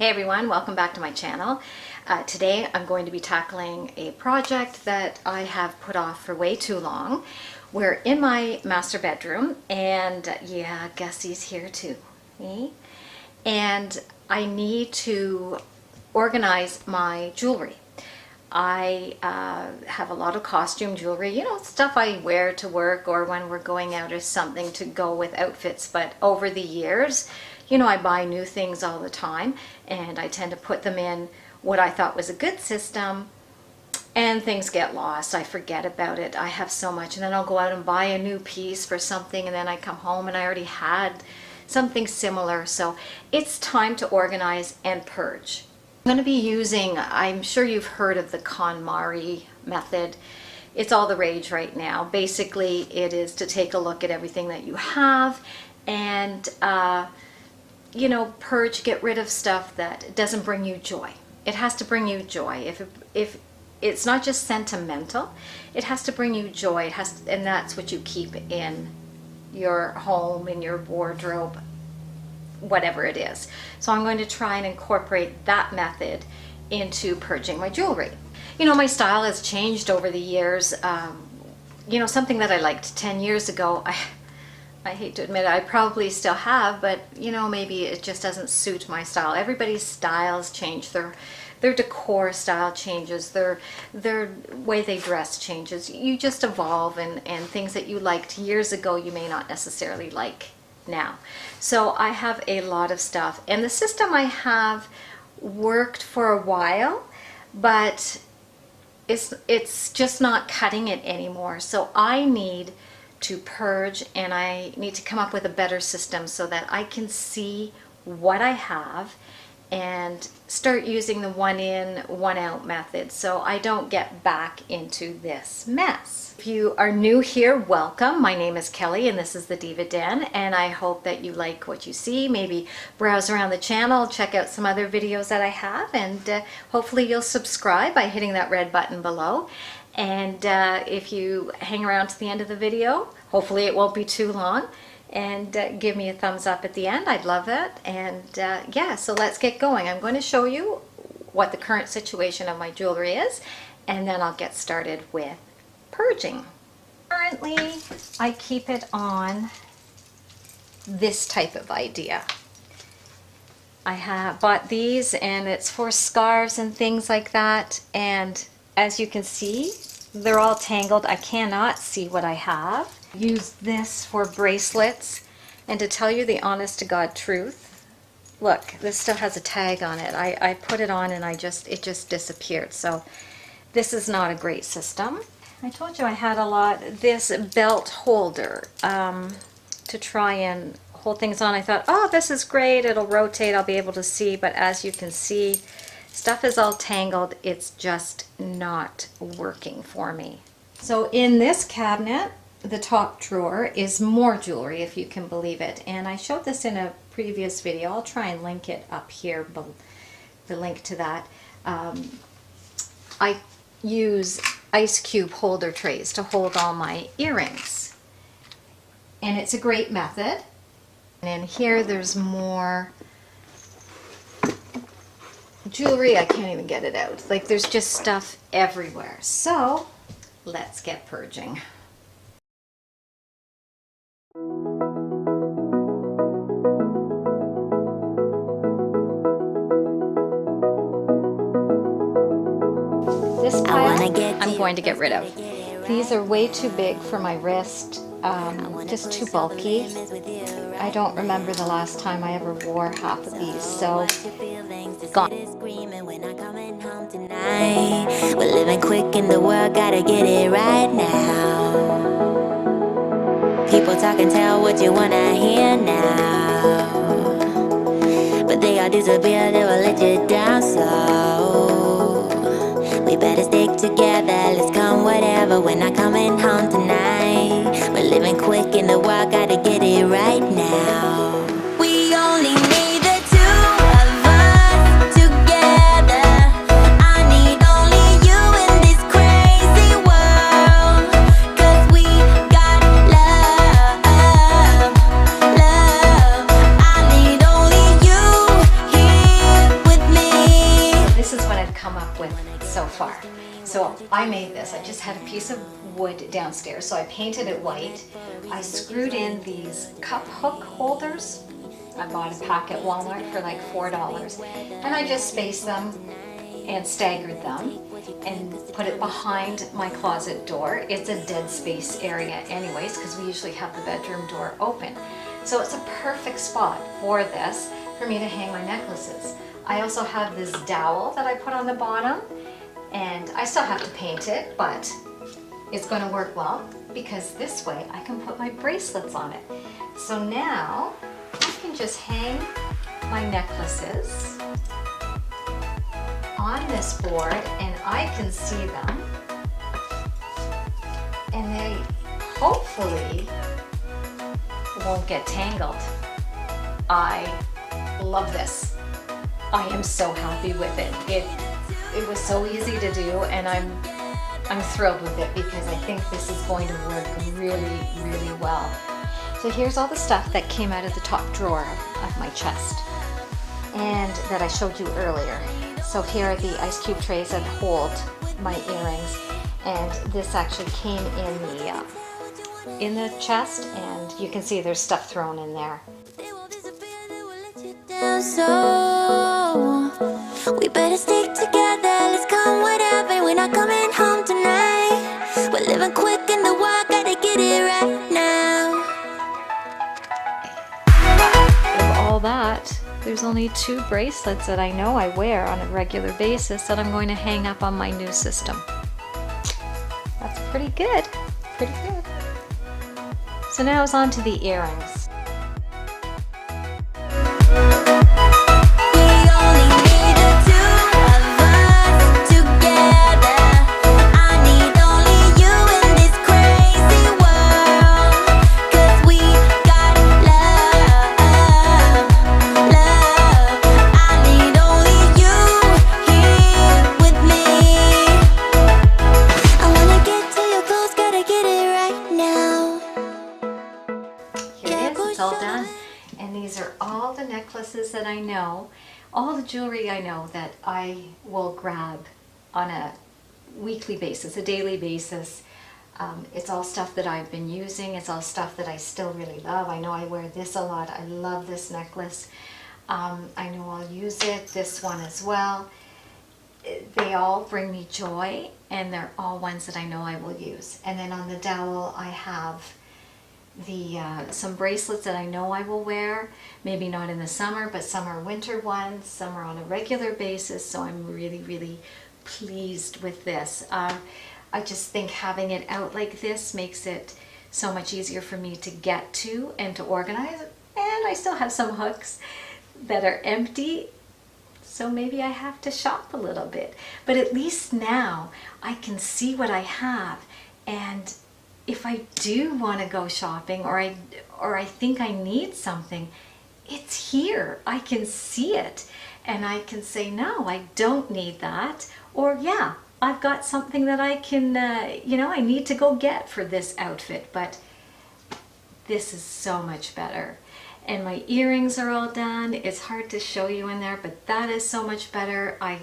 Hey everyone, welcome back to my channel. Today I'm going to be tackling a project that I have put off for way too long. We're in my master bedroom and yeah, Gussie's here too. And I need to organize my jewelry. I have a lot of costume jewelry, you know, stuff I wear to work or when we're going out or something to go with outfits. But over the years, you know, I buy new things all the time and I tend to put them in what I thought was a good system and things get lost. I forget about it. I have so much and then I'll go out and buy a new piece for something and then I come home and I already had something similar. So it's time to organize and purge. I'm going to be using, I'm sure you've heard of the Konmari method. It's all the rage right now. Basically, it is to take a look at everything that you have and, you know, purge, get rid of stuff that doesn't bring you joy. It has to bring you joy. If it's not just sentimental, it has to bring you joy. It has to, and that's what you keep in your home, in your wardrobe, whatever it is. So I'm going to try and incorporate that method into purging my jewelry. You know, my style has changed over the years. You know, something that I liked 10 years ago, I hate to admit it, I probably still have, but you know, maybe it just doesn't suit my style. Everybody's styles change, their decor style changes, their way they dress changes. You just evolve, and things that you liked years ago you may not necessarily like now. So I have a lot of stuff and the system I have worked for a while, but it's just not cutting it anymore. So I need to purge and I need to come up with a better system so that I can see what I have and start using the one in, one out method so I don't get back into this mess. If you are new here, welcome. My name is Kelly and this is the Diva Den, and I hope that you like what you see. Maybe browse around the channel, check out some other videos that I have, and hopefully you'll subscribe by hitting that red button below. And if you hang around to the end of the video, hopefully it won't be too long, and give me a thumbs up at the end. I'd love it. And yeah, so let's get going. I'm going to show you what the current situation of my jewelry is, and then I'll get started with purging. Currently, I keep it on this type of idea. I have bought these and it's for scarves and things like that, and as you can see, they're all tangled. I cannot see what I have. Use this for bracelets, and to tell you the honest to God truth, look, this still has a tag on it. I put it on and it just disappeared. So this is not a great system. I told you I had a lot. This belt holder to try and hold things on. I thought, oh, this is great. It'll rotate. I'll be able to see. But as you can see, stuff is all tangled. It's just not working for me. So in this cabinet, the top drawer is more jewelry, if you can believe it. And I showed this in a previous video. I'll try and link it up here, the link to that. I use ice cube holder trays to hold all my earrings. And it's a great method. And in here there's more jewelry. I can't even get it out. Like, there's just stuff everywhere. So let's get purging. This pile I'm going to get rid of. These are way too big for my wrist, just too bulky. I don't remember the last time I ever wore half of these, so gone. We're living quick in the world, gotta get it right now. People talk and tell what you wanna hear now, but they all disappear, they will let you down slow. We better stick together, let's come whatever. We're not coming home tonight. We're living quick in the world, gotta get it right now. We only need the two of us together. I need only you in this crazy world, 'cause we got love, love. I need only you here with I made this. I just had a piece of wood downstairs, so I painted it white. I screwed in these cup hook holders. I bought a pack at Walmart for like $4, and I just spaced them and staggered them and put it behind my closet door. It's a dead space area anyways, because we usually have the bedroom door open. So it's a perfect spot for this, for me to hang my necklaces. I also have this dowel that I put on the bottom, and I still have to paint it, but it's going to work well because this way I can put my bracelets on it. So now I can just hang my necklaces on this board and I can see them, and they hopefully won't get tangled. I love this. I am so happy with it. It was so easy to do, and I'm thrilled with it because I think this is going to work really, really well. So here's all the stuff that came out of the top drawer of my chest and that I showed you earlier. So here are the ice cube trays that hold my earrings, and this actually came in the chest, and you can see there's stuff thrown in there. So we better stick together. Let's come whatever. We're not coming home tonight. We're living quick in the wild. Gotta get it right now. Of all that, there's only 2 bracelets that I know I wear on a regular basis that I'm going to hang up on my new system. That's pretty good. Pretty good. So now it's on to the earrings. All done, and these are all the necklaces that I know, all the jewelry I know that I will grab on a weekly basis, a daily basis. It's all stuff that I've been using. It's all stuff that I still really love. I know I wear this a lot. I love this necklace. I know I'll use it, this one as well. They all bring me joy, and they're all ones that I know I will use. And then on the dowel I have some bracelets that I know I will wear, maybe not in the summer, but some are winter ones, some are on a regular basis, so I'm really, really pleased with this. I just think having it out like this makes it so much easier for me to get to and to organize, and I still have some hooks that are empty, so maybe I have to shop a little bit, but at least now I can see what I have, and if I do want to go shopping or I think I need something, it's here. I can see it and I can say, no, I don't need that. Or yeah, I've got something that I can, I need to go get for this outfit, but this is so much better. And my earrings are all done. It's hard to show you in there, but that is so much better. I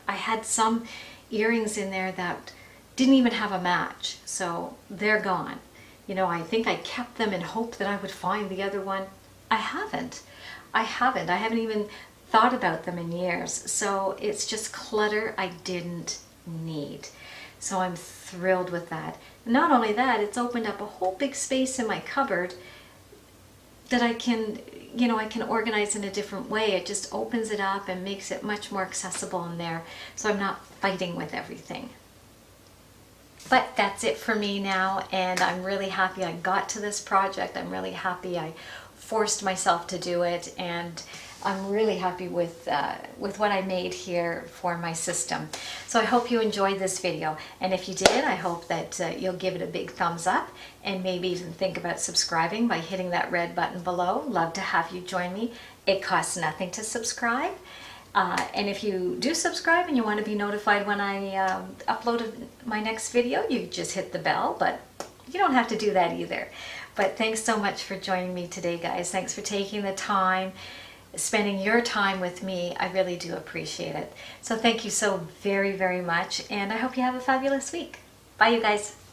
had some earrings in there that didn't even have a match, so they're gone. I think I kept them in hope that I would find the other one. I haven't even thought about them in years, so it's just clutter I didn't need. So I'm thrilled with that. Not only that, it's opened up a whole big space in my cupboard that I can organize in a different way. It just opens it up and makes it much more accessible in there, so I'm not fighting with everything. But that's it for me now, and I'm really happy I got to this project. I'm really happy I forced myself to do it, and I'm really happy with what I made here for my system. So I hope you enjoyed this video, and if you did, I hope that you'll give it a big thumbs up and maybe even think about subscribing by hitting that red button below. Love to have you join me. It costs nothing to subscribe. And if you do subscribe and you want to be notified when I upload my next video, you just hit the bell, but you don't have to do that either. But thanks so much for joining me today, guys. Thanks for taking the time spending your time with me. I really do appreciate it. So thank you so very, very much, and I hope you have a fabulous week. Bye, you guys.